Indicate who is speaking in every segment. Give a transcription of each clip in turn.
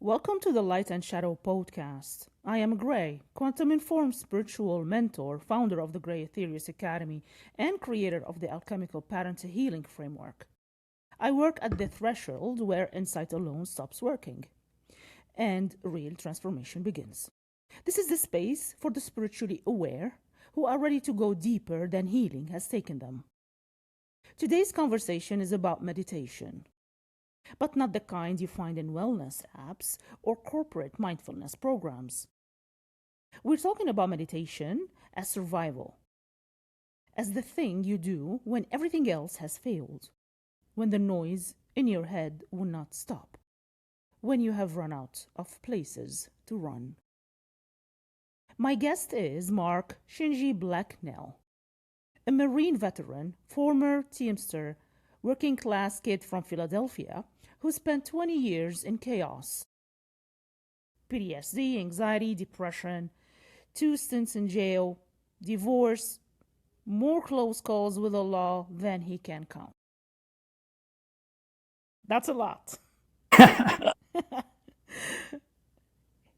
Speaker 1: Welcome to the Light and Shadow podcast. I am Gray, quantum informed spiritual mentor, founder of the Ethereus Academy, and creator of the alchemical pattern to healing framework. I work at the threshold where insight alone stops working and real transformation begins. This is the space for the spiritually aware who are ready to go deeper than healing has taken them. Today's conversation is about meditation, but not the kind you find in wellness apps or corporate mindfulness programs. We're talking about meditation as survival, as the thing you do when everything else has failed, when the noise in your head will not stop, when you have run out of places to run. My guest is Mark Shinji Blacknell, a Marine veteran, former Teamster, working class kid from Philadelphia who spent 20 years in chaos. PTSD, anxiety, depression, 2 stints in jail, divorce, more close calls with the law than he can count. That's a lot.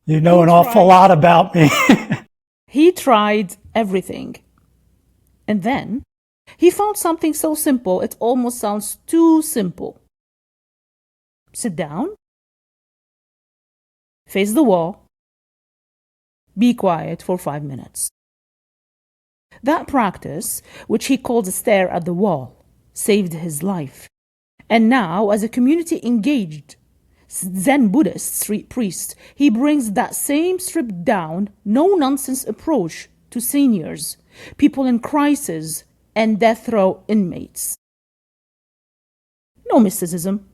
Speaker 2: You know an awful lot about me.
Speaker 1: He tried everything. And then he found something so simple it almost sounds too simple. Sit down, face the wall, be quiet for 5 minutes. That practice, which he called a stare at the wall, saved his life. And now, as a community engaged Zen Buddhist street priest, he brings that same stripped down, no nonsense approach to seniors, people in crisis, and death row inmates. No mysticism.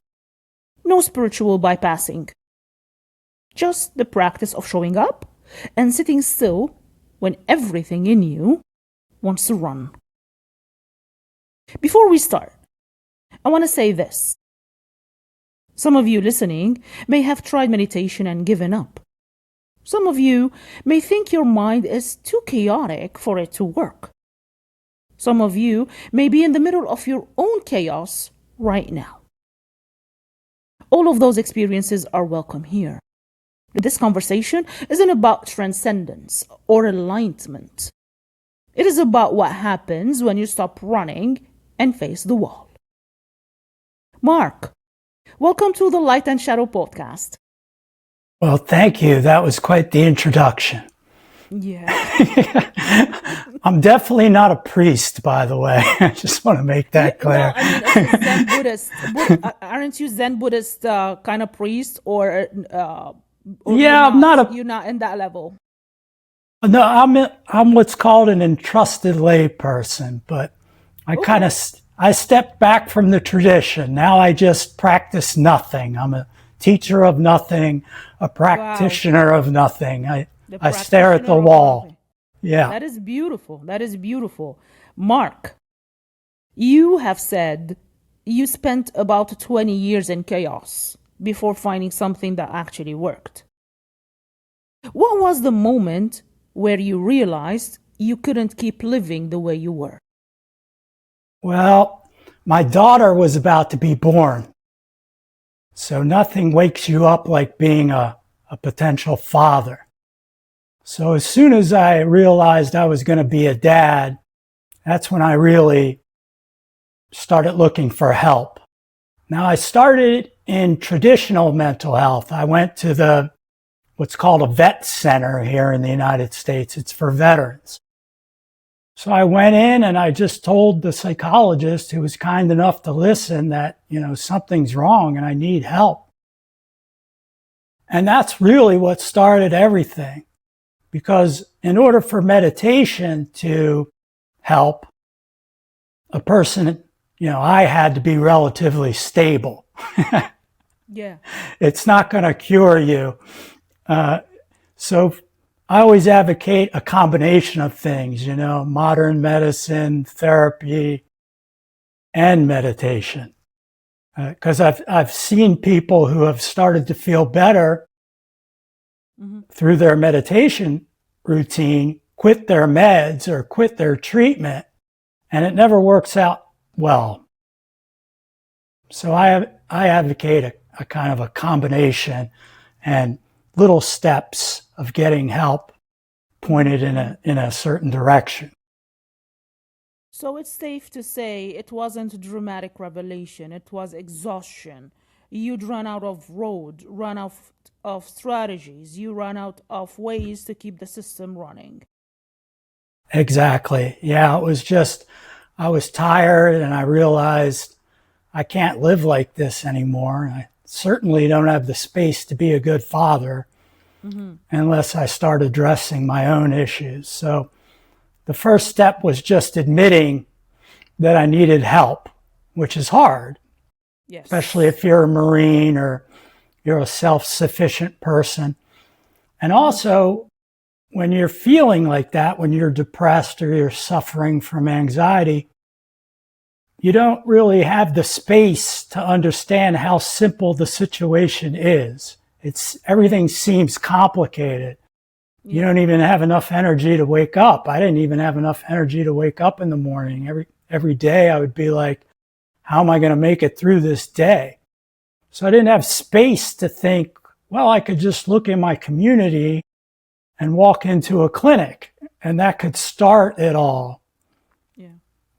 Speaker 1: No spiritual bypassing. Just the practice of showing up and sitting still when everything in you wants to run. Before we start, I want to say this. Some of you listening may have tried meditation and given up. Some of you may think your mind is too chaotic for it to work. Some of you may be in the middle of your own chaos right now. All of those experiences are welcome here. This conversation isn't about transcendence or enlightenment. It is about what happens when you stop running and face the wall. Mark, welcome to the Light and Shadow podcast.
Speaker 2: Well, thank you. That was quite the introduction.
Speaker 1: Yeah.
Speaker 2: I'm definitely not a priest, by the way. I just want to make that clear.
Speaker 1: No, I mean, as a Zen Buddhist. Aren't you Zen Buddhist kind of priest or
Speaker 2: Yeah,
Speaker 1: you're not in that level?
Speaker 2: No, I'm what's called an entrusted lay person, but I stepped back from the tradition. Now I just practice nothing. I'm a teacher of nothing, a practitioner of nothing. I stare at the wall. Yeah.
Speaker 1: That is beautiful. That is beautiful. Mark, you have said you spent about 20 years in chaos before finding something that actually worked. What was the moment where you realized you couldn't keep living the way you were?
Speaker 2: Well, my daughter was about to be born. So nothing wakes you up like being a potential father. So as soon as I realized I was going to be a dad, that's when I really started looking for help. Now I started in traditional mental health. I went to what's called a vet center here in the United States. It's for veterans. So I went in and I just told the psychologist, who was kind enough to listen, that, something's wrong and I need help. And that's really what started everything. Because in order for meditation to help a person, I had to be relatively stable.
Speaker 1: Yeah.
Speaker 2: It's not going to cure you. So I always advocate a combination of things, modern medicine, therapy, and meditation. Because I've seen people who have started to feel better through their meditation routine, quit their meds or quit their treatment, and it never works out well. So I advocate a kind of a combination. and little steps of getting help pointed in a certain direction.
Speaker 1: So it's safe to say it wasn't a dramatic revelation, it was exhaustion. You'd run out of road, run out of strategies, you run out of ways to keep the system running.
Speaker 2: Exactly. Yeah, it was just, I was tired and I realized I can't live like this anymore. I certainly don't have the space to be a good father unless I start addressing my own issues. So the first step was just admitting that I needed help, which is hard,
Speaker 1: Yes.
Speaker 2: especially if you're a Marine or you're a self-sufficient person. And also, when you're feeling like that, when you're depressed or you're suffering from anxiety, you don't really have the space to understand how simple the situation is. Everything seems complicated. You don't even have enough energy to wake up. I didn't even have enough energy to wake up in the morning. Every day I would be like, how am I going to make it through this day? So I didn't have space to think, well, I could just look in my community and walk into a clinic and that could start it all.
Speaker 1: Yeah.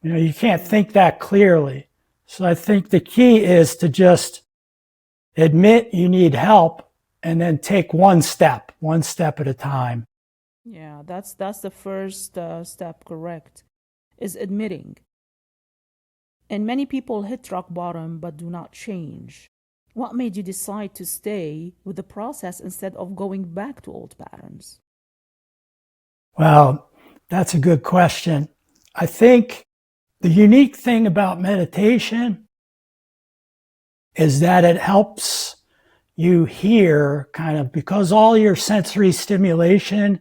Speaker 2: You know, you can't think that clearly. So I think the key is to just admit you need help and then take one step at a time.
Speaker 1: Yeah, that's the first step, correct, is admitting. And many people hit rock bottom but do not change. What made you decide to stay with the process instead of going back to old patterns?
Speaker 2: Well, that's a good question. I think the unique thing about meditation is that it helps you hear kind of, because all your sensory stimulation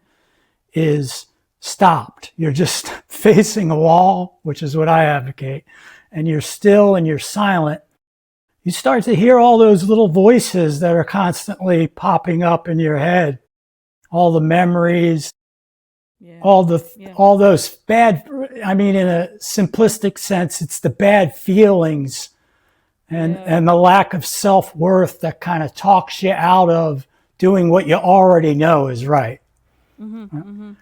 Speaker 2: is stopped. You're just facing a wall, which is what I advocate, and you're still and you're silent. You start to hear all those little voices that are constantly popping up in your head, all the memories, all those bad, I mean, in a simplistic sense, it's the bad feelings and the lack of self-worth that kind of talks you out of doing what you already know is right. And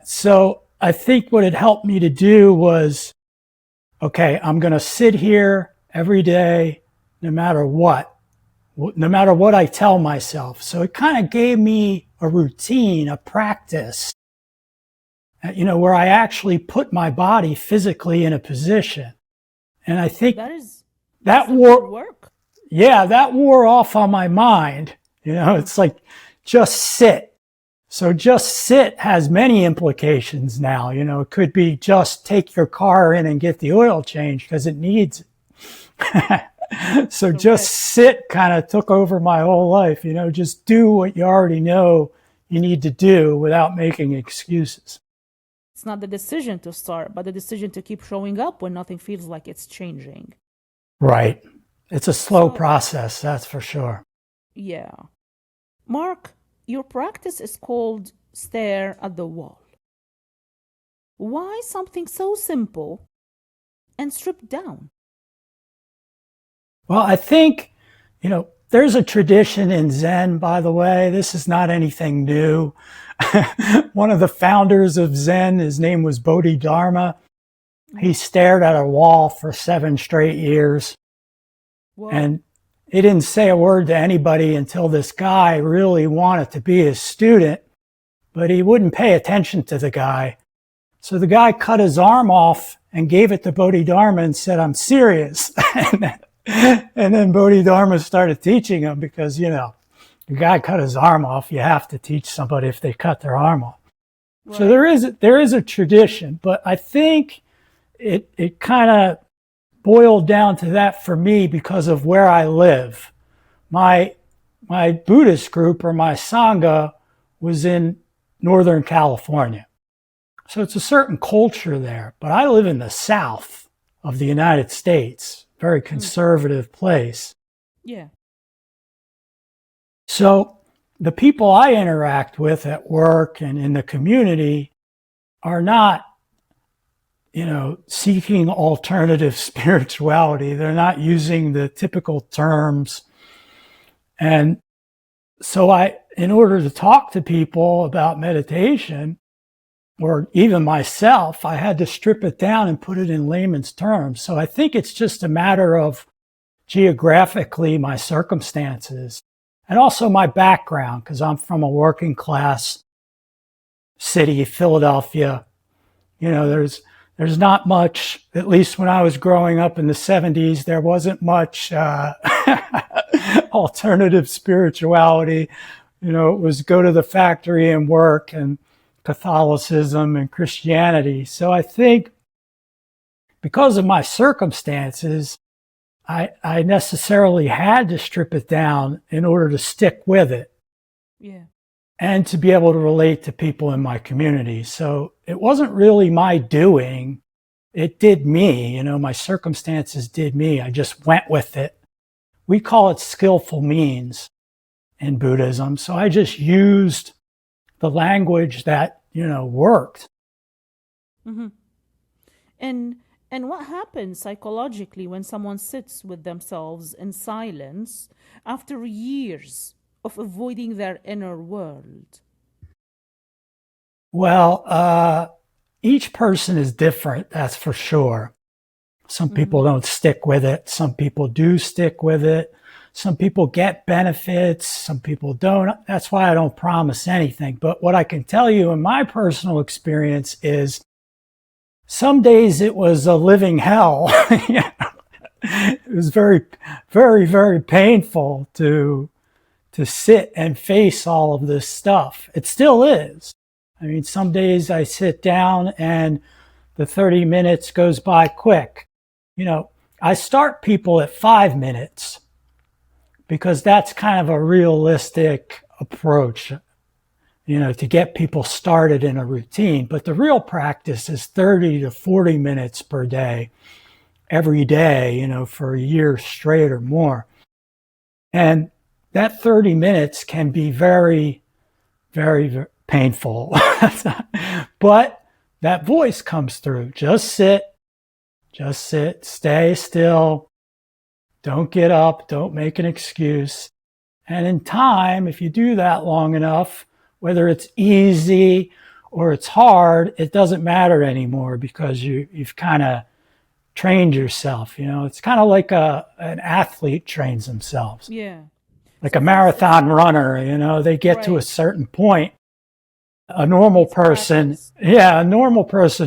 Speaker 2: so I think what it helped me to do was, okay, I'm going to sit here every day, no matter what I tell myself. So it kind of gave me a routine, a practice, you know, where I actually put my body physically in a position. And I think that wore off on my mind. You know, it's like, just sit. So just sit has many implications now. You know, it could be just take your car in and get the oil changed because it needs it. So just sit kind of took over my whole life. You know, just do what you already know you need to do without making excuses.
Speaker 1: It's not the decision to start, but the decision to keep showing up when nothing feels like it's changing.
Speaker 2: Right. It's a slow process, that's for sure.
Speaker 1: Yeah. Mark, your practice is called Stare at the Wall. Why something so simple and stripped down?
Speaker 2: Well, I think, you know, there's a tradition in Zen, by the way. This is not anything new. One of the founders of Zen, his name was Bodhidharma. He stared at a wall for 7 straight years. Whoa. And he didn't say a word to anybody until this guy really wanted to be his student, but he wouldn't pay attention to the guy. So the guy cut his arm off and gave it to Bodhidharma and said, "I'm serious." And then Bodhidharma started teaching him because, you know, the guy cut his arm off. You have to teach somebody if they cut their arm off. Right. So there is a tradition, but I think it kind of boiled down to that for me because of where I live. My Buddhist group or my Sangha was in Northern California. So it's a certain culture there, but I live in the South of the United States, very conservative place.
Speaker 1: Yeah.
Speaker 2: So the people I interact with at work and in the community are not, you know, seeking alternative spirituality. They're not using the typical terms. And So in order to talk to people about meditation, or even myself, I had to strip it down and put it in layman's terms. So I think it's just a matter of geographically my circumstances and also my background, because I'm from a working class city, Philadelphia. You know, there's not much, at least when I was growing up in the 70s, there wasn't much alternative spirituality. You know, it was go to the factory and work, and Catholicism and Christianity. So I think because of my circumstances, I necessarily had to strip it down in order to stick with it.
Speaker 1: Yeah.
Speaker 2: And to be able to relate to people in my community. So it wasn't really my doing. It did me, you know, my circumstances did me. I just went with it. We call it skillful means in Buddhism. So I just used the language that, you know, worked.
Speaker 1: Mm-hmm. And what happens psychologically when someone sits with themselves in silence after years of avoiding their inner world?
Speaker 2: Well, each person is different, that's for sure. Some people don't stick with it. Some people do stick with it. Some people get benefits. Some people don't. That's why I don't promise anything. But what I can tell you in my personal experience is some days it was a living hell. It was very, very, very painful to sit and face all of this stuff. It still is. I mean, some days I sit down and the 30 minutes goes by quick. You know, I start people at 5 minutes because that's kind of a realistic approach, you know, to get people started in a routine. But the real practice is 30 to 40 minutes per day, every day, you know, for a year straight or more. And that 30 minutes can be very, very, very painful. But that voice comes through. Just sit, stay still. Don't get up. Don't make an excuse. And in time, if you do that long enough, whether it's easy or it's hard, it doesn't matter anymore because you've kind of trained yourself. You know, it's kind of like an athlete trains themselves.
Speaker 1: Yeah.
Speaker 2: Like a marathon runner, you know, they get to a certain point. A normal person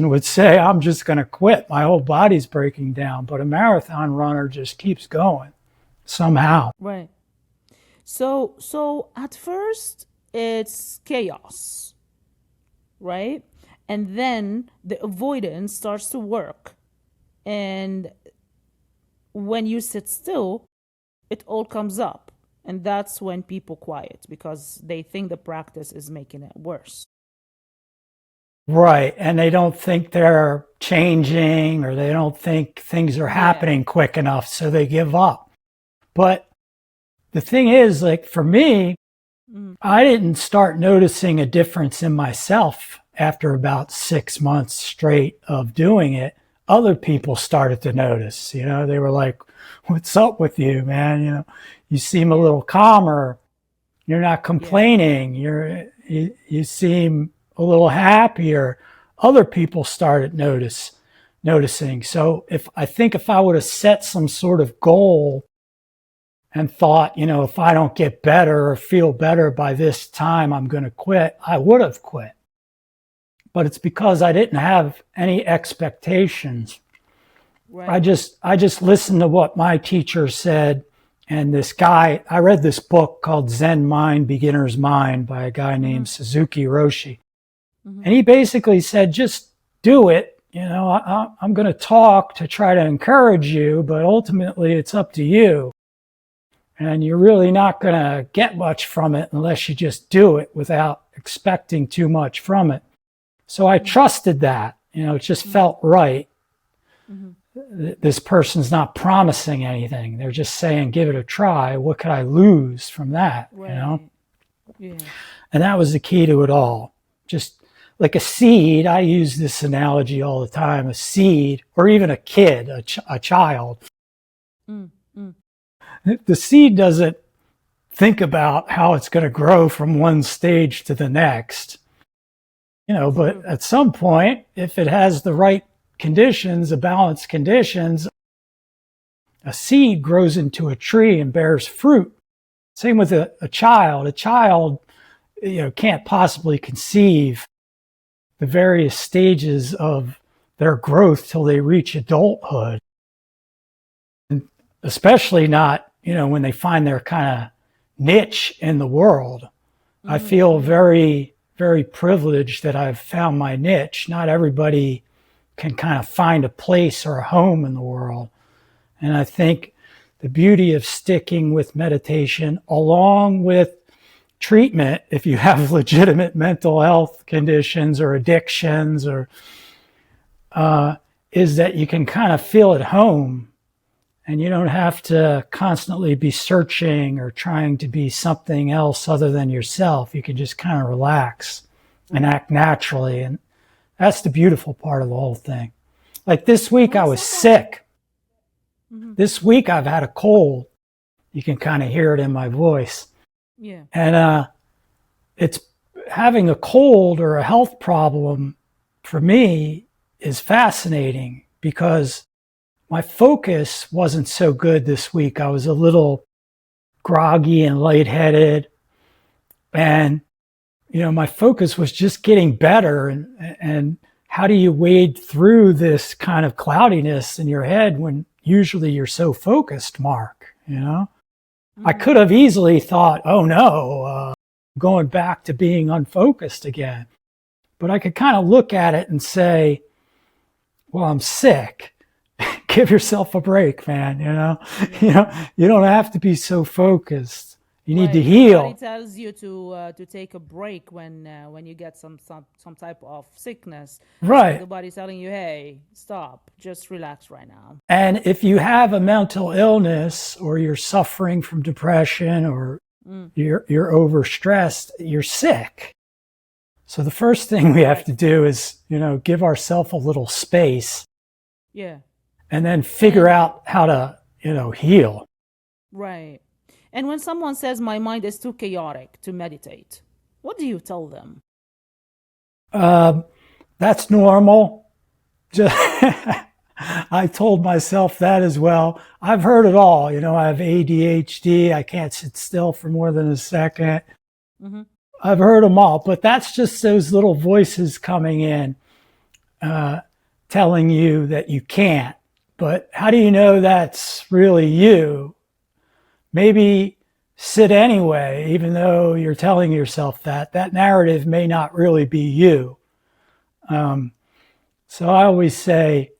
Speaker 2: would say, I'm just going to quit. My whole body's breaking down. But a marathon runner just keeps going somehow.
Speaker 1: Right. So at first it's chaos, right? And then the avoidance starts to work. And when you sit still, it all comes up. And that's when people quiet because they think the practice is making it worse.
Speaker 2: Right. And they don't think they're changing or they don't think things are happening quick enough. So they give up. But the thing is, like for me, I didn't start noticing a difference in myself after about 6 months straight of doing it. Other people started to notice, you know, they were like, what's up with you, man? You know, you seem a little calmer. You're not complaining. You seem a little happier. Other people started noticing. So if I would have set some sort of goal and thought, you know, if I don't get better or feel better by this time, I'm going to quit, I would have quit. But it's because I didn't have any expectations. Right. I just listened to what my teacher said. And this guy, I read this book called Zen Mind, Beginner's Mind by a guy named Suzuki Roshi. And he basically said, just do it. You know, I'm going to talk to try to encourage you, but ultimately it's up to you. And you're really not going to get much from it unless you just do it without expecting too much from it. So I trusted that, you know, it just felt right. This person's not promising anything. They're just saying, give it a try. What could I lose from that? Right. You know? Yeah. And that was the key to it all. Just like a seed, I use this analogy all the time, a seed, or even a kid, a child. The seed doesn't think about how it's going to grow from one stage to the next. But at some point, if it has the right conditions, the balanced conditions, a seed grows into a tree and bears fruit. Same with a child. A child, can't possibly conceive the various stages of their growth till they reach adulthood. And especially not, when they find their kind of niche in the world. Mm-hmm. I feel very, very privileged that I've found my niche. Not everybody can kind of find a place or a home in the world. And I think the beauty of sticking with meditation along with treatment, if you have legitimate mental health conditions or addictions, or is that you can kind of feel at home, and you don't have to constantly be searching or trying to be something else other than yourself. You can just kind of relax and act naturally. And that's the beautiful part of the whole thing. Like this week I was sick. Mm-hmm. This week I've had a cold. You can kind of hear it in my voice.
Speaker 1: Yeah.
Speaker 2: And it's having a cold or a health problem for me is fascinating because my focus wasn't so good this week. I was a little groggy and lightheaded. And, my focus was just getting better. And how do you wade through this kind of cloudiness in your head when usually you're so focused, Mark, Mm-hmm. I could have easily thought, oh no, going back to being unfocused again. But I could kind of look at it and say, well, I'm sick. Give yourself a break, man. You don't have to be so focused. You need to heal.
Speaker 1: Nobody tells you to take a break when you get some type of sickness.
Speaker 2: Right.
Speaker 1: Nobody's telling you, hey, stop, just relax right now.
Speaker 2: And if you have a mental illness or you're suffering from depression or you're overstressed, you're sick. So the first thing we have to do is, give ourselves a little space.
Speaker 1: Yeah.
Speaker 2: And then figure out how to, heal.
Speaker 1: Right. And when someone says my mind is too chaotic to meditate, what do you tell them?
Speaker 2: That's normal. I told myself that as well. I've heard it all. I have ADHD. I can't sit still for more than a second. Mm-hmm. I've heard them all, but that's just those little voices coming in, telling you that you can't. But how do you know that's really you? Maybe sit anyway, even though you're telling yourself that. That narrative may not really be you. So I always say,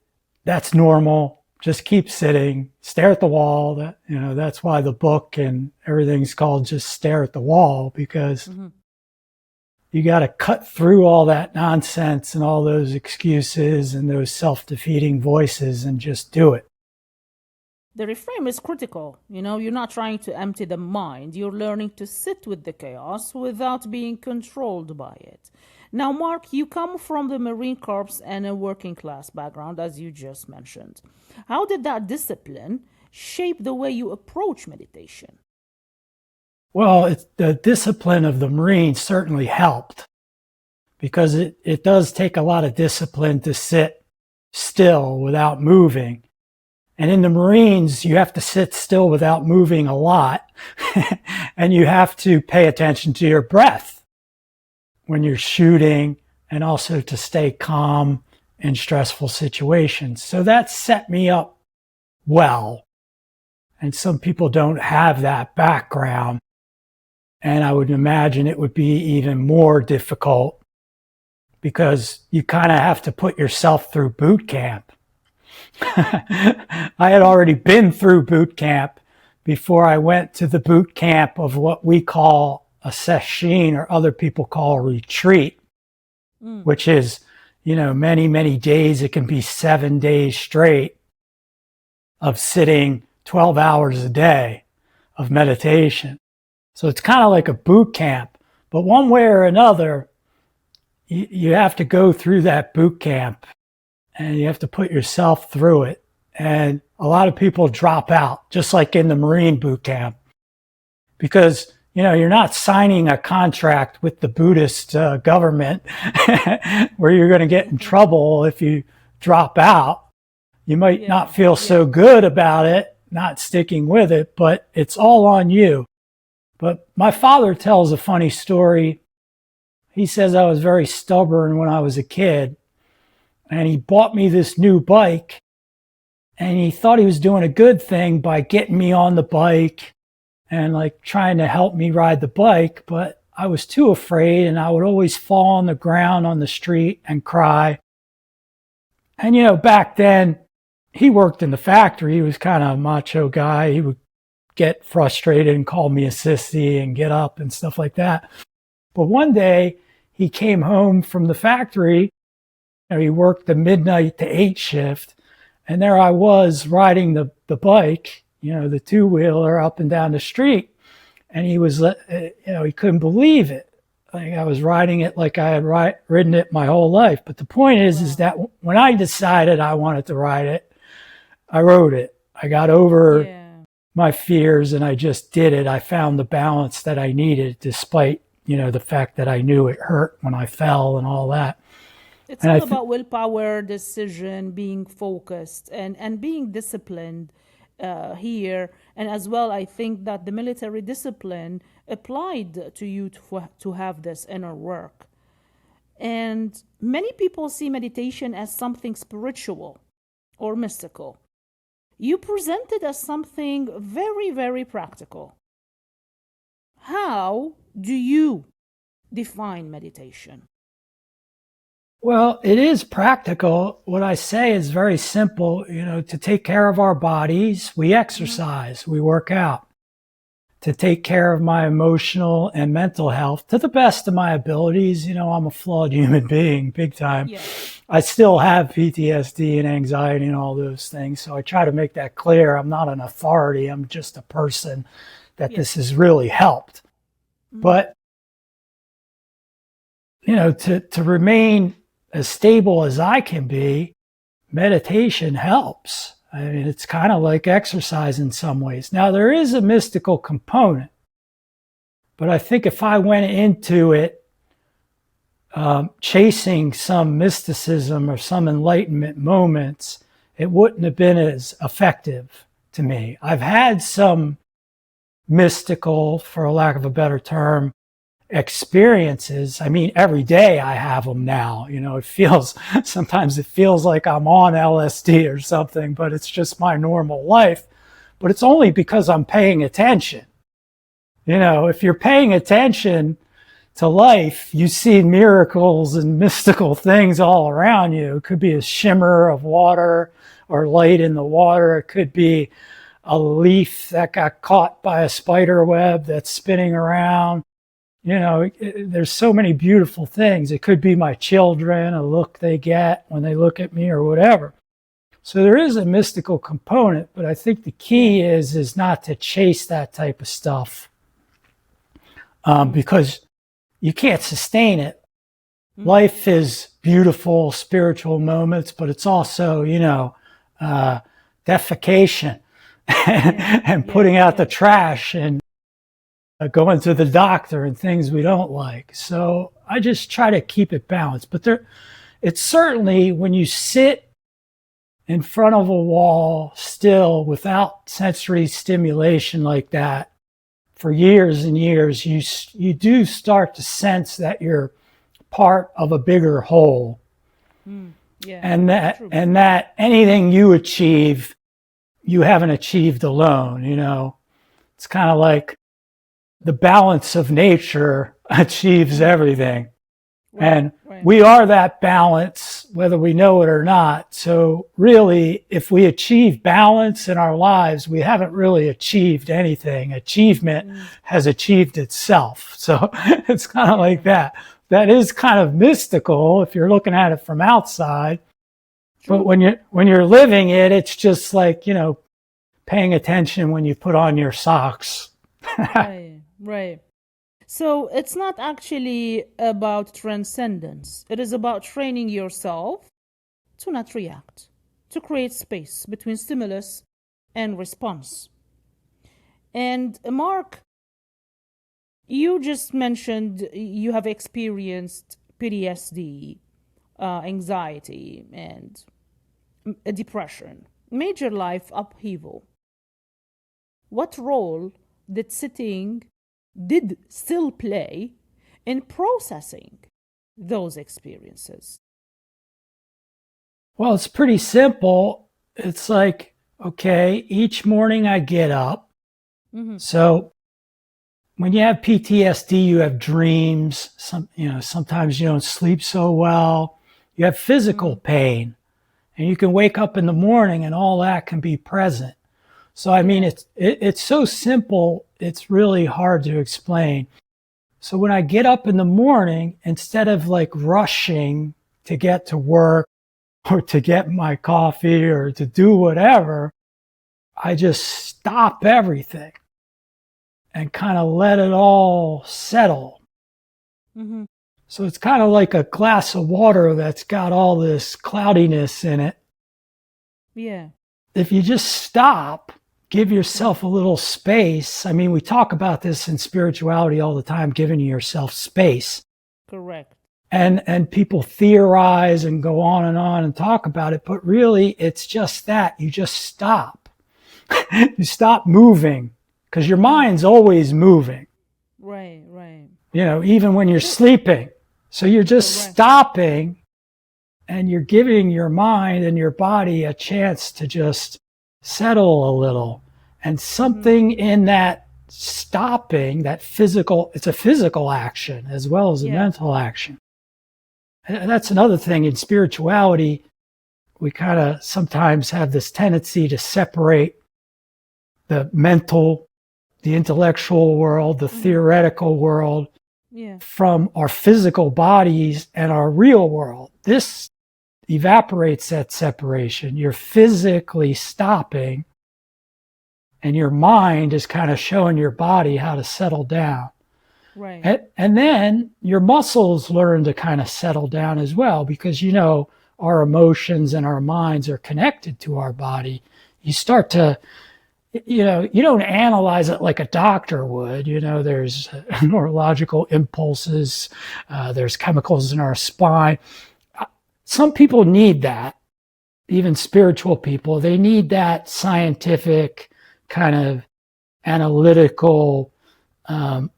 Speaker 2: that's normal. Just keep sitting, stare at the wall. That's why the book and everything's called Just Stare at the Wall, because you got to cut through all that nonsense and all those excuses and those self-defeating voices and just do it.
Speaker 1: The reframe is critical. You're not trying to empty the mind. You're learning to sit with the chaos without being controlled by it. Now, Mark, you come from the Marine Corps and a working class background, as you just mentioned. How did that discipline shape the way you approach meditation?
Speaker 2: Well, the discipline of the Marines certainly helped, because it does take a lot of discipline to sit still without moving. And in the Marines, you have to sit still without moving a lot, and you have to pay attention to your breath when you're shooting, and also to stay calm in stressful situations. So that set me up well. And some people don't have that background. And I would imagine it would be even more difficult, because you kind of have to put yourself through boot camp. I had already been through boot camp before I went to the boot camp of what we call a session, or other people call a retreat, which is, many, many days. It can be 7 days straight of sitting 12 hours a day of meditation. So it's kind of like a boot camp, but one way or another, you have to go through that boot camp, and you have to put yourself through it. And a lot of people drop out, just like in the Marine boot camp. because you're not signing a contract with the Buddhist government where you're going to get in trouble if you drop out. You might not feel so good about it, not sticking with it, but it's all on you. But my father tells a funny story. He says I was very stubborn when I was a kid, and he bought me this new bike, and he thought he was doing a good thing by getting me on the bike and like trying to help me ride the bike, but I was too afraid, and I would always fall on the ground on the street and cry. And back then he worked in the factory. He was kind of a macho guy. He would get frustrated and call me a sissy and get up and stuff like that. But one day he came home from the factory. He worked the midnight to 8 shift, and there I was riding the bike, the two-wheeler up and down the street. And he was, he couldn't believe it. Like I was riding it like I had ridden it my whole life. But the point is that when I decided I wanted to ride it, I rode it. I got over my fears and I just did it. I found the balance that I needed, despite, the fact that I knew it hurt when I fell and all that.
Speaker 1: It's all about willpower, decision, being focused, and being disciplined here. And as well, I think that the military discipline applied to you to have this inner work. And many people see meditation as something spiritual or mystical. You present it as something very, very practical. How do you define meditation?
Speaker 2: Well, it is practical. What I say is very simple. To take care of our bodies, we exercise, we work out. To take care of my emotional and mental health to the best of my abilities. I'm a flawed human being, big time. I still have PTSD and anxiety and all those things. So I try to make that clear. I'm not an authority. I'm just a person that this has really helped. But, to remain as stable as I can be, meditation helps. I mean, it's kind of like exercise in some ways. Now, there is a mystical component, but I think if I went into it chasing some mysticism or some enlightenment moments, it wouldn't have been as effective to me. I've had some mystical, for lack of a better term, experiences. I mean, every day I have them now. Sometimes it feels like I'm on LSD or something, but it's just my normal life. But it's only because I'm paying attention. If you're paying attention to life, you see miracles and mystical things all around you. It could be a shimmer of water or light in the water. It could be a leaf that got caught by a spider web that's spinning around. There's so many beautiful things. It could be my children, a look they get when they look at me or whatever. So there is a mystical component, but I think the key is not to chase that type of stuff because you can't sustain it. Life is beautiful, spiritual moments, but it's also, defecation and putting out the trash and going to the doctor and things we don't like. So I just try to keep it balanced. But it's certainly when you sit in front of a wall still without sensory stimulation like that for years and years, you do start to sense that you're part of a bigger whole. And that anything you achieve, you haven't achieved alone. It's kind of like the balance of nature achieves everything. And we are that balance, whether we know it or not. So really, if we achieve balance in our lives, we haven't really achieved anything. Achievement has achieved itself. So it's kind of like that. That is kind of mystical if you're looking at it from outside. But when you're living it, it's just like, paying attention when you put on your socks.
Speaker 1: Right. So it's not actually about transcendence. It is about training yourself to not react, to create space between stimulus and response. And Mark, You just mentioned you have experienced PTSD, anxiety, and depression, major life upheaval. What role did still play in processing those experiences?
Speaker 2: Well, it's pretty simple. It's like, okay, each morning I get up.
Speaker 1: Mm-hmm.
Speaker 2: So when you have PTSD, you have dreams. Sometimes you don't sleep so well. You have physical pain, and you can wake up in the morning and all that can be present. So I mean, it's so simple. It's really hard to explain. So when I get up in the morning, instead of like rushing to get to work or to get my coffee or to do whatever, I just stop everything and kind of let it all settle.
Speaker 1: Mm-hmm.
Speaker 2: So it's kind of like a glass of water that's got all this cloudiness in it.
Speaker 1: Yeah.
Speaker 2: If you just stop, give yourself a little space. I mean, we talk about this in spirituality all the time, giving yourself space.
Speaker 1: Correct.
Speaker 2: And people theorize and go on and talk about it, but really it's just that. You just stop. You stop moving because your mind's always moving.
Speaker 1: Right, right.
Speaker 2: Even when you're sleeping. So you're just
Speaker 1: Correct.
Speaker 2: stopping and you're giving your mind and your body a chance to just settle a little. And something in that stopping, that physical, it's a physical action as well as a mental action. And that's another thing in spirituality. We kind of sometimes have this tendency to separate the mental, the intellectual world, the theoretical world from our physical bodies and our real world. This evaporates that separation. You're physically stopping and your mind is kind of showing your body how to settle down.
Speaker 1: Right.
Speaker 2: And then your muscles learn to kind of settle down as well because, our emotions and our minds are connected to our body. You start to, you don't analyze it like a doctor would. There's neurological impulses, there's chemicals in our spine. Some people need that, even spiritual people. They need that scientific kind of analytical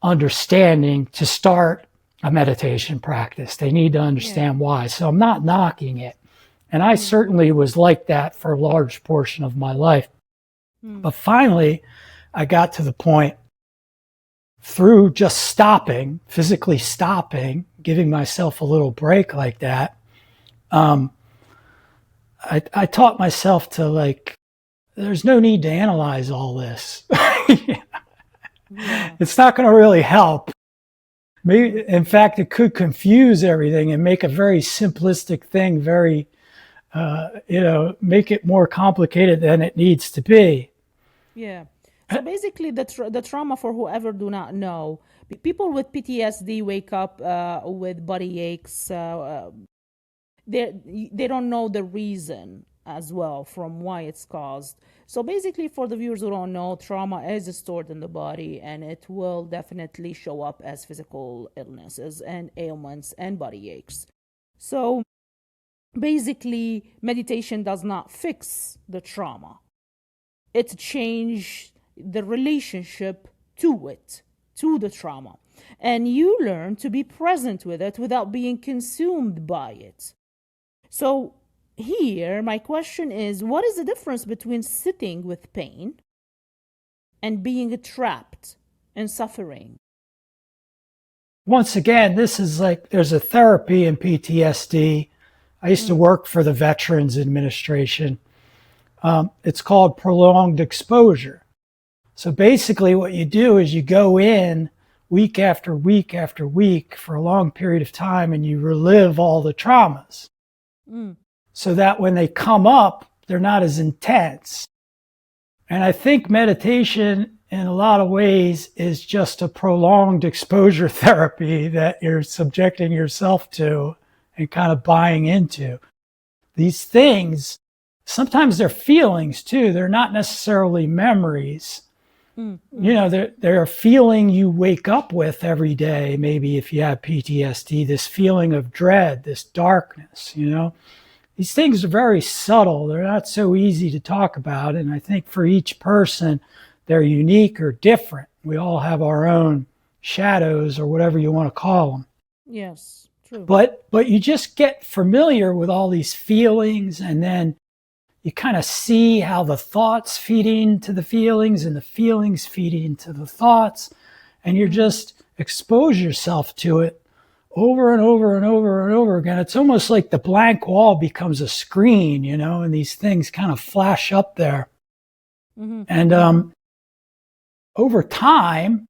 Speaker 2: understanding to start a meditation practice. They need to understand why. So I'm not knocking it. And I certainly was like that for a large portion of my life. But finally, I got to the point through just stopping, physically stopping, giving myself a little break like that. I taught myself to there's no need to analyze all this. It's not going to really help. Maybe, in fact, it could confuse everything and make a very simplistic thing very, make it more complicated than it needs to be.
Speaker 1: Yeah. So basically, the trauma, for whoever do not know, people with PTSD wake up with body aches. They don't know the reason as well from why it's caused. So basically, for the viewers who don't know, trauma is stored in the body and it will definitely show up as physical illnesses and ailments and body aches. So basically, meditation does not fix the trauma. It changes the relationship to it, to the trauma. And you learn to be present with it without being consumed by it. So here, my question is, what is the difference between sitting with pain and being trapped in suffering?
Speaker 2: Once again, this is there's a therapy in PTSD. I used to work for the Veterans Administration. It's called prolonged exposure. So basically what you do is you go in week after week after week for a long period of time and you relive all the traumas. So that when they come up, they're not as intense. And I think meditation in a lot of ways is just a prolonged exposure therapy that you're subjecting yourself to and kind of buying into. These things, sometimes they're feelings too. They're not necessarily memories. You know, they're a feeling you wake up with every day. Maybe if you have PTSD, this feeling of dread, this darkness, you know. These things are very subtle. They're not so easy to talk about. And I think for each person, they're unique or different. We all have our own shadows or whatever you want to call them.
Speaker 1: Yes, true.
Speaker 2: But you just get familiar with all these feelings, and then you kind of see how the thoughts feed into the feelings and the feelings feed into the thoughts, and you just expose yourself to it over and over and over and over again. It's almost like the blank wall becomes a screen, you know, and these things kind of flash up there. And over time,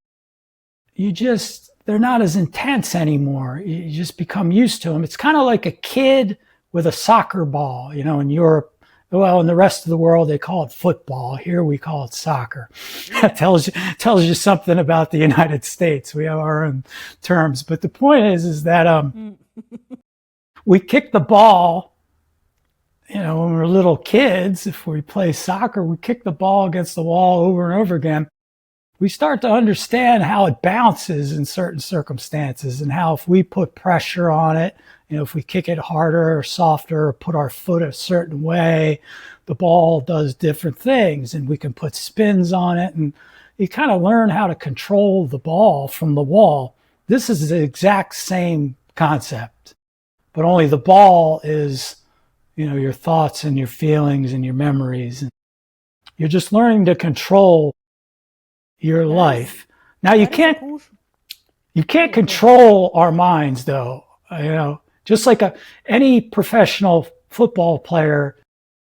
Speaker 2: they're not as intense anymore. You just become used to them. It's kind of like a kid with a soccer ball, you know, in Europe. Well, in the rest of the world, they call it football. Here we call it soccer. That tells you something about the United States. We have our own terms. But the point is that we kick the ball, you know, when we're little kids. If we play soccer, we kick the ball against the wall over and over again. We start to understand how it bounces in certain circumstances, and how if we put pressure on it, you know, if we kick it harder or softer or put our foot a certain way, the ball does different things, and we can put spins on it, and you kind of learn how to control the ball from the wall. This is the exact same concept, but only the ball is, you know, your thoughts and your feelings and your memories. And you're just learning to control your life. Now you can't control our minds, though. You know, just like any professional football player,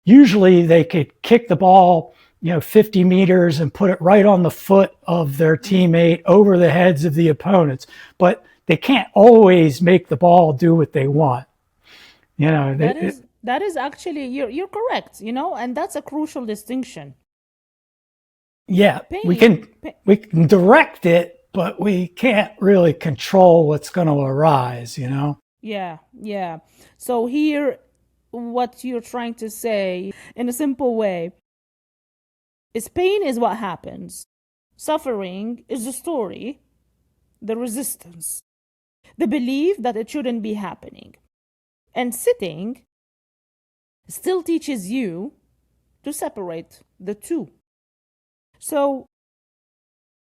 Speaker 2: usually they could kick the ball, you know, 50 meters and put it right on the foot of their teammate over the heads of the opponents, but they can't always make the ball do what they want. You know,
Speaker 1: that is actually, you're correct, you know, and that's a crucial distinction.
Speaker 2: Yeah, we can direct it, but we can't really control what's going to arise, you know?
Speaker 1: Yeah. So here, what you're trying to say in a simple way is pain is what happens. Suffering is the story, the resistance, the belief that it shouldn't be happening. And sitting still teaches you to separate the two. So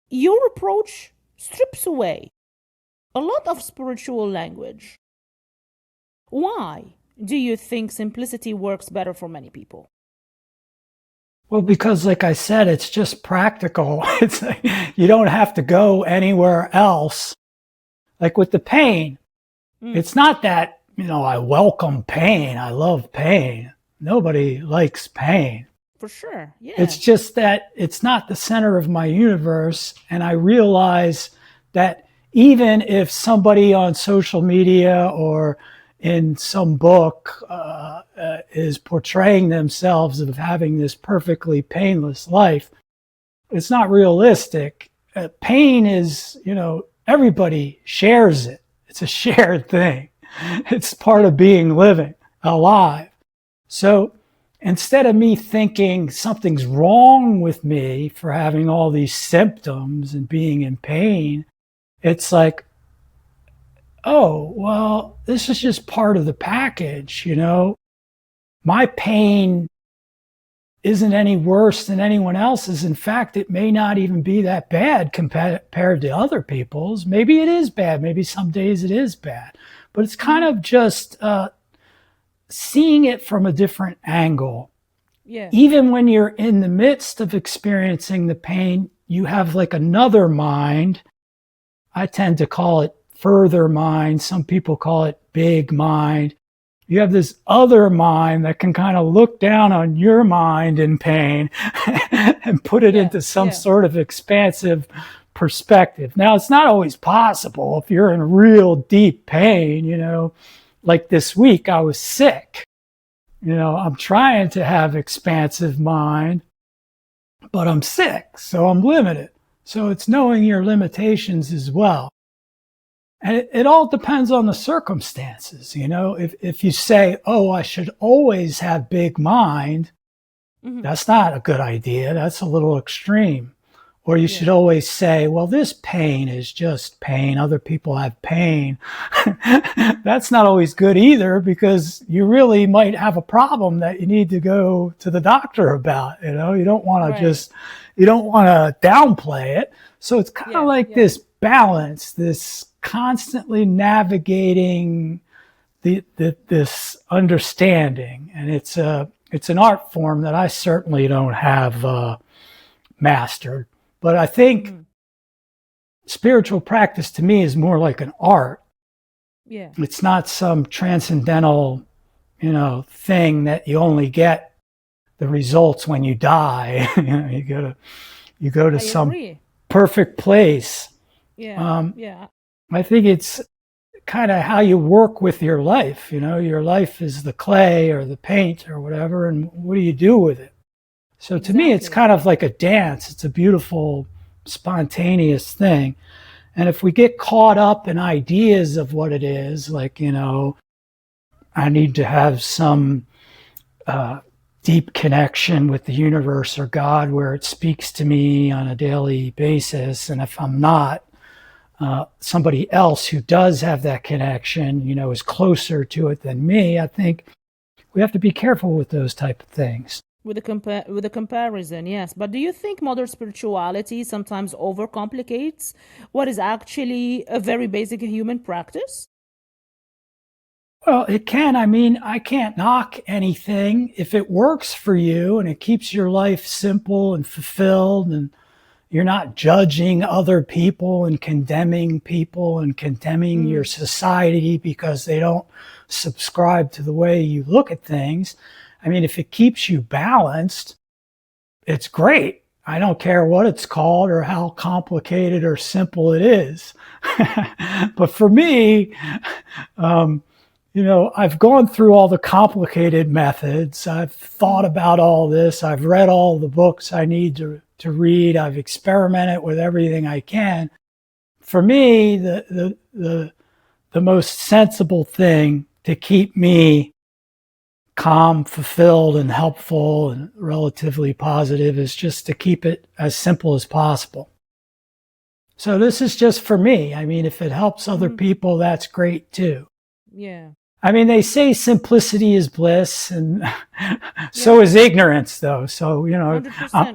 Speaker 1: your approach strips away a lot of spiritual language. Why do you think simplicity works better for many people?
Speaker 2: Well, because like I said, it's just practical. It's like, you don't have to go anywhere else. Like with the pain, it's not that, you know, I welcome pain. I love pain. Nobody likes pain.
Speaker 1: For sure, yeah.
Speaker 2: It's just that it's not the center of my universe. And I realize that even if somebody on social media or in some book is portraying themselves of having this perfectly painless life, it's not realistic. Pain is, you know, everybody shares it. It's a shared thing. It's part of being living, alive. So instead of me thinking something's wrong with me for having all these symptoms and being in pain, it's like, oh, well, this is just part of the package, you know? My pain isn't any worse than anyone else's. In fact, it may not even be that bad compared to other people's. Maybe it is bad. Maybe some days it is bad. But it's kind of just seeing it from a different angle.
Speaker 1: Yeah.
Speaker 2: Even when you're in the midst of experiencing the pain, you have like another mind. I tend to call it further mind. Some people call it big mind. You have this other mind that can kind of look down on your mind in pain and put it into some sort of expansive perspective. Now, it's not always possible if you're in real deep pain, you know, like this week I was sick. You know, I'm trying to have expansive mind, but I'm sick, so I'm limited. So it's knowing your limitations as well. And it all depends on the circumstances, you know. If you say, oh, I should always have big mind, that's not a good idea. That's a little extreme. Or you should always say, well, this pain is just pain. Other people have pain. That's not always good either, because you really might have a problem that you need to go to the doctor about. You know, you don't want to you don't want to downplay it. So it's kind of like this balance, this constantly navigating this understanding. And it's an art form that I certainly don't have mastered. But I think spiritual practice to me is more like an art.
Speaker 1: Yeah.
Speaker 2: It's not some transcendental, thing that you only get the results when you die. You go to some perfect place.
Speaker 1: Yeah.
Speaker 2: I think it's kind of how you work with your life. Your life is the clay or the paint or whatever, and what do you do with it? So to me, it's kind of like a dance. It's a beautiful, spontaneous thing. And if we get caught up in ideas of what it is, like, I need to have some deep connection with the universe or God where it speaks to me on a daily basis. And if I'm not, somebody else who does have that connection, is closer to it than me, I think we have to be careful with those type of things.
Speaker 1: With the comparison, yes. But do you think modern spirituality sometimes overcomplicates what is actually a very basic human practice?
Speaker 2: Well, it can. I mean, I can't knock anything. If it works for you and it keeps your life simple and fulfilled, and you're not judging other people and condemning your society because they don't subscribe to the way you look at things. I mean, if it keeps you balanced, it's great. I don't care what it's called or how complicated or simple it is. But for me, I've gone through all the complicated methods. I've thought about all this. I've read all the books I need to read. I've experimented with everything I can. For me, the most sensible thing to keep me calm, fulfilled, and helpful and relatively positive is just to keep it as simple as possible. So this is just for me. I mean, if it helps other people, that's great too.
Speaker 1: Yeah.
Speaker 2: I mean, they say simplicity is bliss, and so is ignorance, though. So,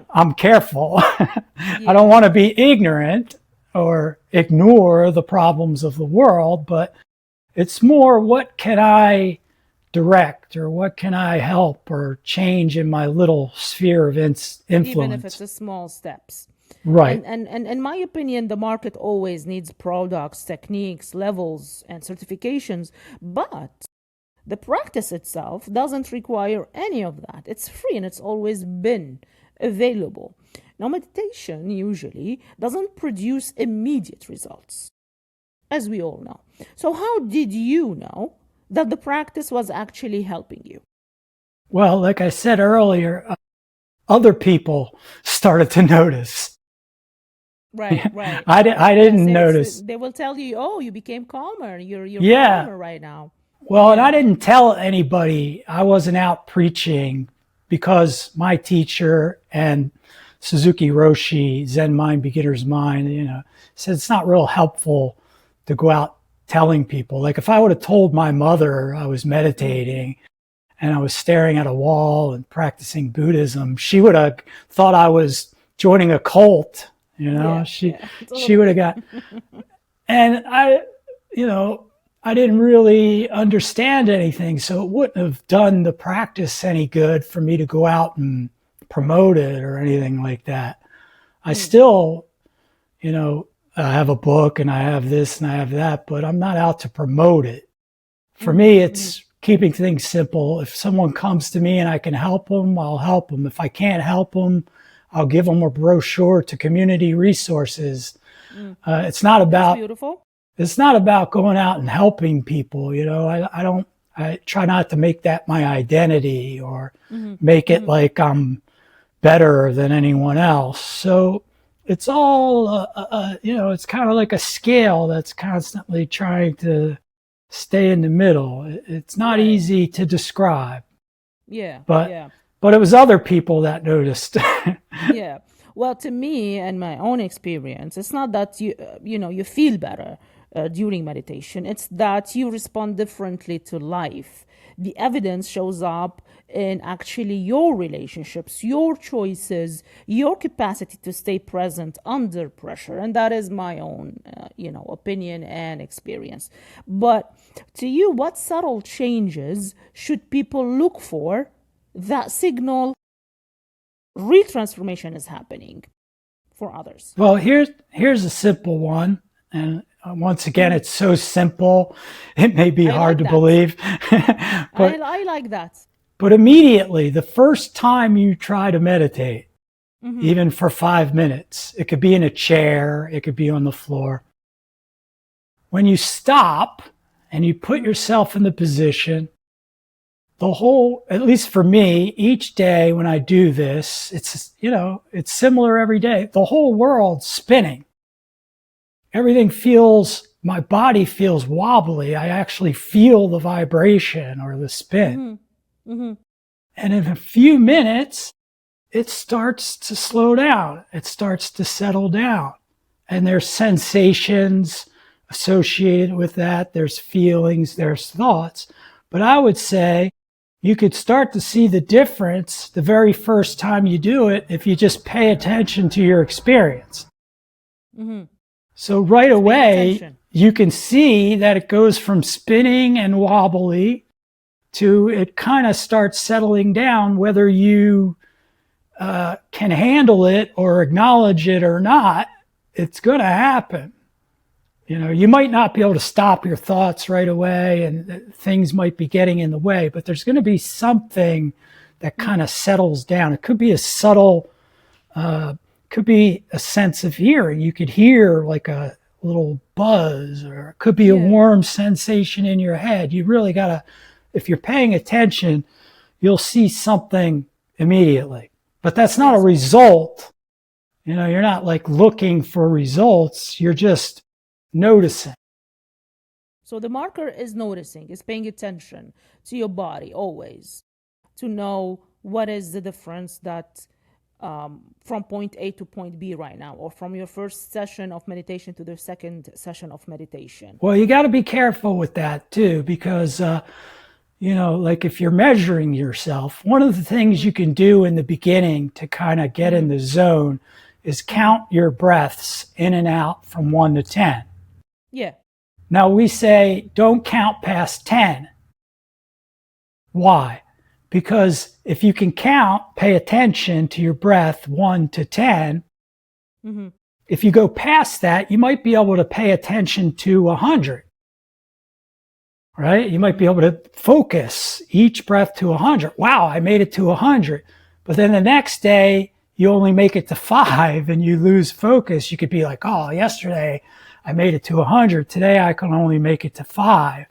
Speaker 2: I'm careful. I don't want to be ignorant or ignore the problems of the world, but it's more, what can I direct, or what can I help or change in my little sphere of influence?
Speaker 1: Even if it's the small steps.
Speaker 2: Right.
Speaker 1: And in my opinion, the market always needs products, techniques, levels, and certifications, but the practice itself doesn't require any of that. It's free and it's always been available. Now, meditation usually doesn't produce immediate results, as we all know. So how did you know that the practice was actually helping you?
Speaker 2: Well, like I said earlier, other people started to notice.
Speaker 1: Right.
Speaker 2: I didn't notice.
Speaker 1: They will tell you, oh, you became calmer. You're calmer right now.
Speaker 2: Well, and I didn't tell anybody. I wasn't out preaching, because my teacher and Suzuki Roshi, Zen Mind, Beginner's Mind, said it's not real helpful to go out telling people. Like, if I would have told my mother I was meditating and I was staring at a wall and practicing Buddhism, she would have thought I was joining a cult. She would have got, and I didn't really understand anything, so it wouldn't have done the practice any good for me to go out and promote it or anything like that. I still, I have a book and I have this and I have that, but I'm not out to promote it. For me, it's keeping things simple. If someone comes to me and I can help them, I'll help them. If I can't help them, I'll give them a brochure to community resources. It's not about, it's not about going out and helping people. I try not to make that my identity or make it like I'm better than anyone else. So it's all, it's kind of like a scale that's constantly trying to stay in the middle. It's not easy to describe.
Speaker 1: Yeah.
Speaker 2: But it was other people that noticed.
Speaker 1: Yeah. Well, to me and my own experience, it's not that you feel better during meditation. It's that you respond differently to life. The evidence shows up in actually your relationships, your choices, your capacity to stay present under pressure, and that is my own, opinion and experience. But to you, what subtle changes should people look for that signal real transformation is happening for others?
Speaker 2: Well, here's a simple one. And once again, it's so simple, it may be hard to believe.
Speaker 1: But I like that.
Speaker 2: But immediately, the first time you try to meditate, even for 5 minutes, it could be in a chair, it could be on the floor. When you stop and you put yourself in the position, at least for me, each day when I do this, it's similar every day. The whole world's spinning. Everything my body feels wobbly. I actually feel the vibration or the spin. And in a few minutes, it starts to slow down. It starts to settle down. And there's sensations associated with that. There's feelings, there's thoughts. But I would say you could start to see the difference the very first time you do it if you just pay attention to your experience. So right away, you can see that it goes from spinning and wobbly to it kind of starts settling down, whether you can handle it or acknowledge it or not, it's going to happen. You might not be able to stop your thoughts right away and things might be getting in the way, but there's going to be something that kind of settles down. It could be a subtle, could be a sense of hearing. You could hear like a little buzz, or it could be a warm sensation in your head. You really got to, if you're paying attention, you'll see something immediately. But that's not a result. You're not like looking for results. You're just noticing.
Speaker 1: So the marker is noticing, is paying attention to your body always to know what is the difference that from point A to point B right now, or from your first session of meditation to the second session of meditation.
Speaker 2: Well, you got to be careful with that too, because like if you're measuring yourself, one of the things you can do in the beginning to kind of get in the zone is count your breaths in and out from 1 to 10.
Speaker 1: Yeah.
Speaker 2: Now we say don't count past 10. Why? Because if you can count, pay attention to your breath 1 to 10. If you go past that, you might be able to pay attention to 100. Right? You might be able to focus each breath to 100. Wow, I made it to 100. But then the next day, you only make it to 5 and you lose focus. You could be like, oh, yesterday I made it to 100. Today I can only make it to 5.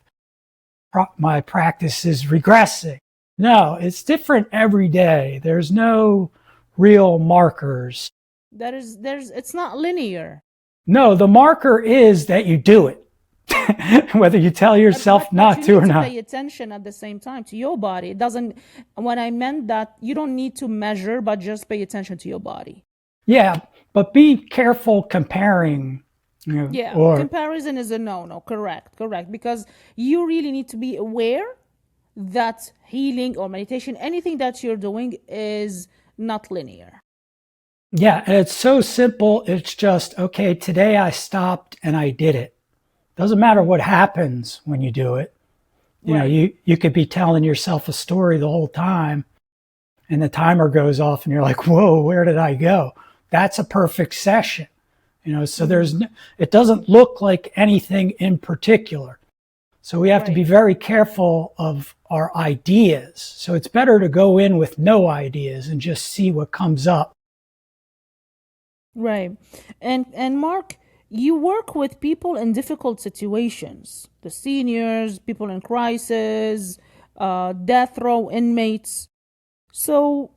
Speaker 2: My practice is regressing. No, it's different every day. There's no real markers.
Speaker 1: It's not linear.
Speaker 2: No, the marker is that you do it. Whether you tell yourself not to or not.
Speaker 1: Pay attention at the same time to your body. It doesn't, when I meant that you don't need to measure, but just pay attention to your body.
Speaker 2: Yeah, but be careful comparing.
Speaker 1: Comparison is a no. Correct. Because you really need to be aware that healing or meditation, anything that you're doing is not linear.
Speaker 2: Yeah, and it's so simple. It's just, okay, today I stopped and I did it. Doesn't matter what happens when you do it. You could be telling yourself a story the whole time and the timer goes off and you're like, whoa, where did I go? That's a perfect session. So it doesn't look like anything in particular. So we have to be very careful of our ideas. So it's better to go in with no ideas and just see what comes up.
Speaker 1: Right. And Mark, you work with people in difficult situations, the seniors, people in crisis, death row inmates. So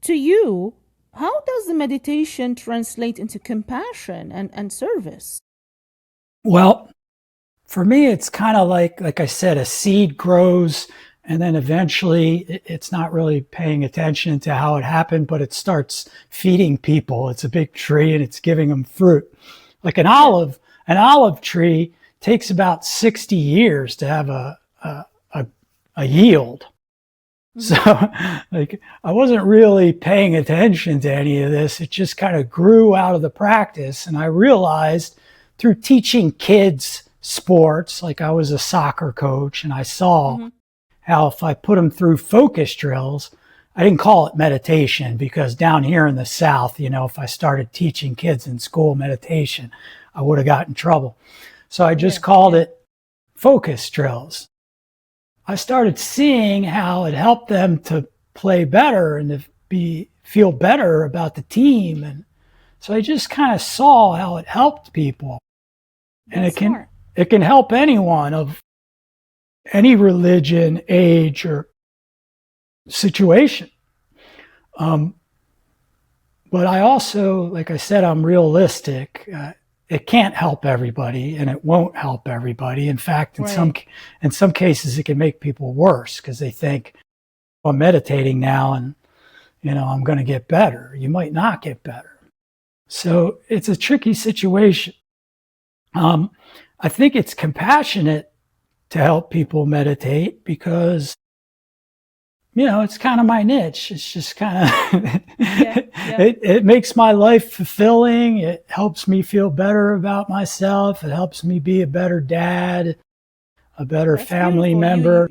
Speaker 1: to you, how does the meditation translate into compassion and service?
Speaker 2: Well, for me, it's kind of like I said, a seed grows And then eventually it's not really paying attention to how it happened, but it starts feeding people. It's a big tree and it's giving them fruit. Like an olive tree takes about 60 years to have a yield. So like I wasn't really paying attention to any of this. It just kind of grew out of the practice. And I realized through teaching kids sports, like I was a soccer coach, and I saw how if I put them through focus drills, I didn't call it meditation because down here in the South, if I started teaching kids in school meditation, I would have got in trouble. So I just called it focus drills. I started seeing how it helped them to play better and to feel better about the team. And so I just kind of saw how it helped people. And it can help anyone of any religion, age, or situation. But I also, like I said, I'm realistic. It can't help everybody, and it won't help everybody. In fact, in some cases, it can make people worse because they think, I'm meditating now, and I'm going to get better. You might not get better. So it's a tricky situation. I think it's compassionate to help people meditate because it's kind of my niche. It's just kind of, it makes my life fulfilling. It helps me feel better about myself. It helps me be a better dad, a better family member.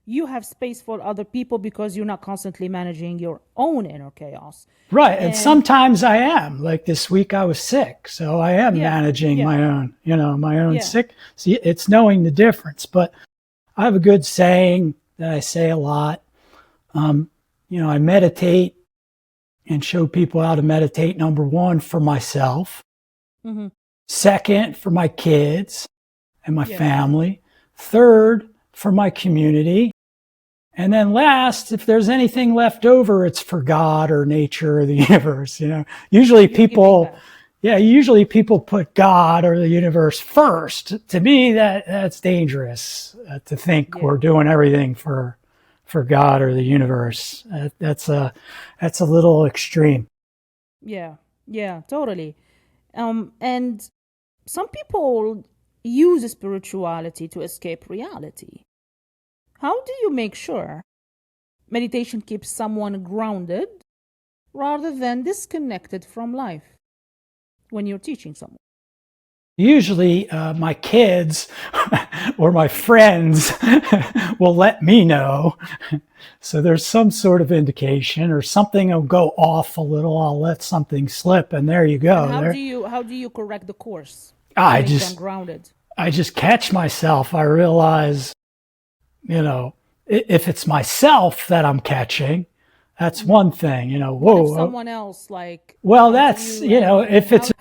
Speaker 1: You have space for other people because you're not constantly managing your own inner chaos.
Speaker 2: Right. And sometimes I am. Like this week I was sick. So I am managing my own sick. See, it's knowing the difference. But I have a good saying that I say a lot. I meditate and show people how to meditate. Number one, for myself. Second, for my kids and my family. Third, for my community. And then last, if there's anything left over, it's for God or nature or the universe. Usually people put God or the universe first. To me, that's dangerous to think we're doing everything for God or the universe. That's a little extreme.
Speaker 1: Yeah, totally. And some people use spirituality to escape reality. How do you make sure meditation keeps someone grounded rather than disconnected from life when you're teaching someone?
Speaker 2: Usually my kids or my friends will let me know. So there's some sort of indication or something will go off a little. I'll let something slip and there you go.
Speaker 1: And how do you correct the course?
Speaker 2: I just catch myself. I realize, if it's myself that I'm catching, that's one thing,
Speaker 1: What if someone else how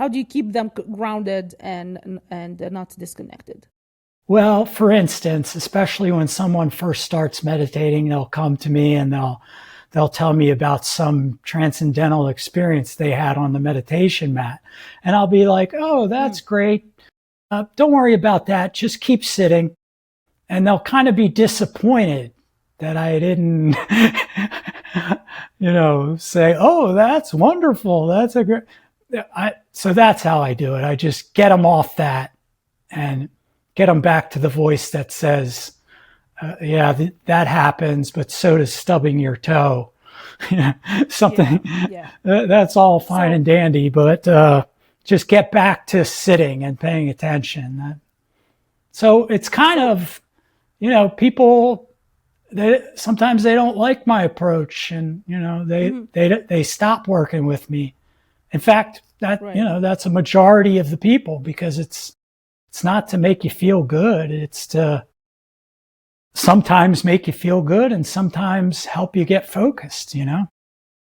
Speaker 1: do you keep them grounded and not disconnected?
Speaker 2: Well, for instance, especially when someone first starts meditating, they'll come to me and they'll tell me about some transcendental experience they had on the meditation mat. And I'll be like, oh, that's great. Don't worry about that. Just keep sitting. And they'll kind of be disappointed that I didn't, say, oh, that's wonderful. That's a great. So that's how I do it. I just get them off that and get them back to the voice that says, that happens, but so does stubbing your toe. Something that's all fine and dandy, but just get back to sitting and paying attention. So it's kind of, people, sometimes they don't like my approach and, they stop working with me. In fact, that's a majority of the people because it's not to make you feel good. It's to sometimes make you feel good and sometimes help you get focused,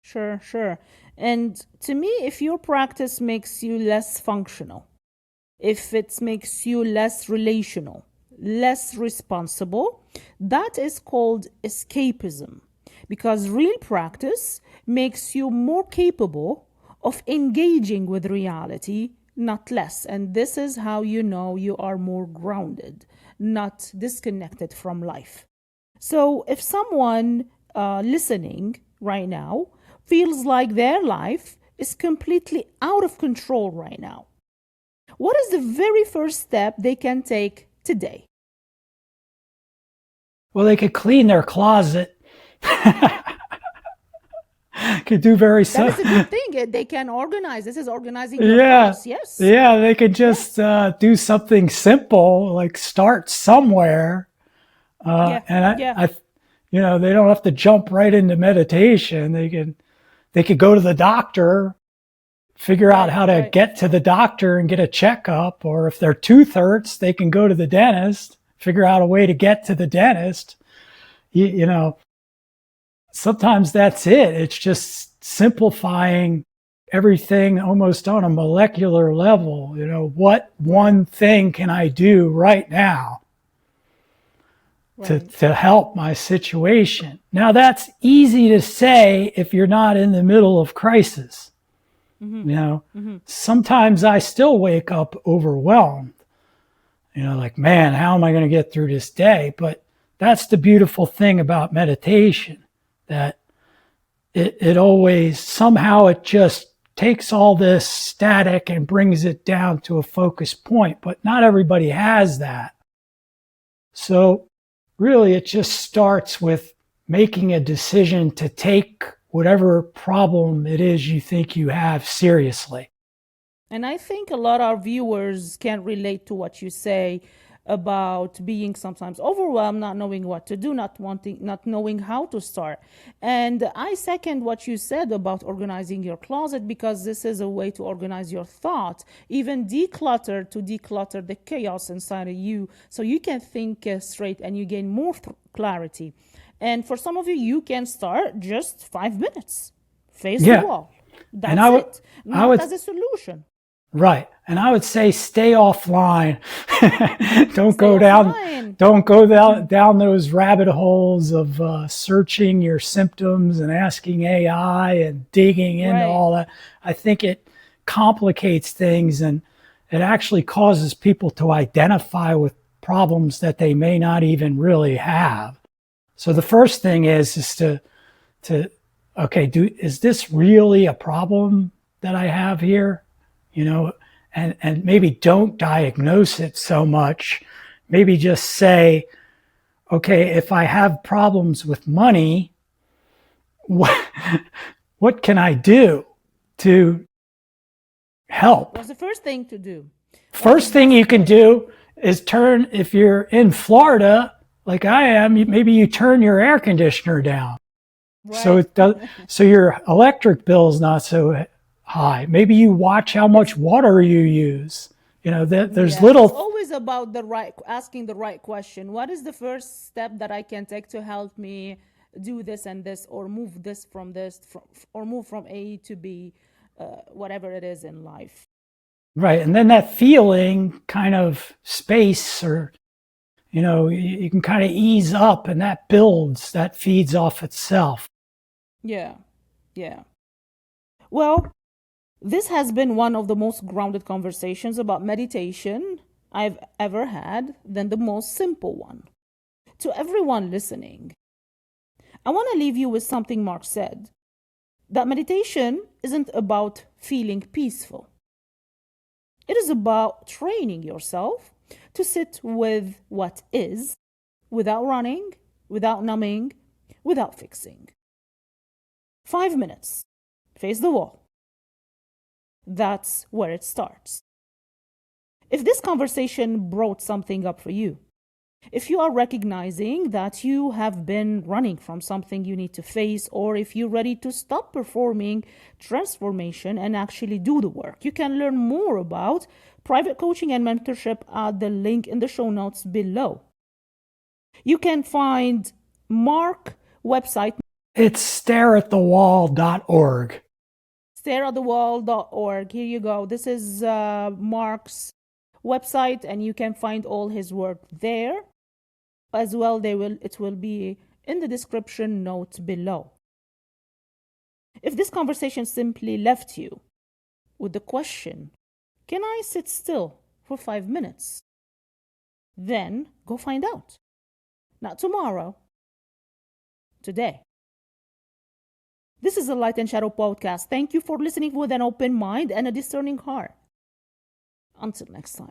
Speaker 1: Sure. And to me, if your practice makes you less functional, if it makes you less relational, less responsible, that is called escapism, because real practice makes you more capable of engaging with reality, not less. And this is how you know you are more grounded, not disconnected from life. So if someone listening right now feels like their life is completely out of control right now, what is the very first step they can take today?
Speaker 2: Well, they could clean their closet. Could do very
Speaker 1: That
Speaker 2: so.
Speaker 1: is a good thing. They can organize. This is organizing your
Speaker 2: Yeah,
Speaker 1: house. Yes.
Speaker 2: yeah. They could
Speaker 1: Yeah.
Speaker 2: just do something simple, like start somewhere.
Speaker 1: Yeah.
Speaker 2: And
Speaker 1: Yeah.
Speaker 2: they don't have to jump right into meditation. They could go to the doctor, figure out
Speaker 1: Right.
Speaker 2: how to
Speaker 1: Right.
Speaker 2: get to the doctor and get a checkup, or if their tooth hurts, they can go to the dentist, figure out a way to get to the dentist. You know, sometimes that's it. It's just simplifying everything almost on a molecular level. What
Speaker 1: Right.
Speaker 2: one thing can I do right now to,
Speaker 1: Right.
Speaker 2: to help my situation? Now, that's easy to say if you're not in the middle of crisis. Sometimes I still wake up overwhelmed, like, man, how am I going to get through this day? But that's the beautiful thing about meditation, that it always, somehow it just takes all this static and brings it down to a focus point. But not everybody has that. So really, it just starts with making a decision to take whatever problem it is you think you have seriously.
Speaker 1: And I think a lot of our viewers can relate to what you say about being sometimes overwhelmed, not knowing what to do, not knowing how to start. And I second what you said about organizing your closet, because this is a way to organize your thought, even to declutter the chaos inside of you, so you can think straight and you gain more clarity. And for some of you, you can start just 5 minutes, face the
Speaker 2: Yeah.
Speaker 1: wall.
Speaker 2: And
Speaker 1: That's it,
Speaker 2: I
Speaker 1: not
Speaker 2: would,
Speaker 1: as a solution.
Speaker 2: right. And I would say stay offline. don't
Speaker 1: Stay
Speaker 2: go down,
Speaker 1: offline.
Speaker 2: don't go down those rabbit holes of searching your symptoms and asking AI and digging into
Speaker 1: Right.
Speaker 2: all that. I think it complicates things, and it actually causes people to identify with problems that they may not even really have. So the first thing is to okay, is this really a problem that I have here? And maybe don't diagnose it so much. Maybe just say, okay, if I have problems with money, what what can I do to help?
Speaker 1: What's the first thing to do? What's the
Speaker 2: First thing
Speaker 1: best
Speaker 2: you can
Speaker 1: way?
Speaker 2: do is turn, if you're in Florida, like I am, maybe you turn your air conditioner down. So
Speaker 1: Right.
Speaker 2: it does, so your electric bill is not so high. Maybe you watch how much
Speaker 1: It's
Speaker 2: water you use. There's
Speaker 1: Yeah, it's
Speaker 2: little,
Speaker 1: always about asking the right question. What is the first step that I can take to help me do this and this, or move or move from A to B, whatever it is in life.
Speaker 2: right. And then that feeling kind of space, or, you can kind of ease up, and that feeds off itself.
Speaker 1: Yeah, yeah. Well, this has been one of the most grounded conversations about meditation I've ever had, than the most simple one. To everyone listening, I want to leave you with something Mark said, that meditation isn't about feeling peaceful. It is about training yourself to sit with what is, without running, without numbing, without fixing. 5 minutes, face the wall. That's where it starts. If this conversation brought something up for you, if you are recognizing that you have been running from something you need to face, or if you're ready to stop performing transformation and actually do the work, you can learn more about private coaching and mentorship at the link in the show notes below. You can find Mark website,
Speaker 2: It's stareatthewall.org.
Speaker 1: stareatthewall.org. Here you go. This is Mark's website, and you can find all his work there as well. It will be in the description notes below. If this conversation simply left you with the question, can I sit still for 5 minutes? Then go find out. Not tomorrow, today. This is the Light and Shadow Podcast. Thank you for listening with an open mind and a discerning heart. Until next time.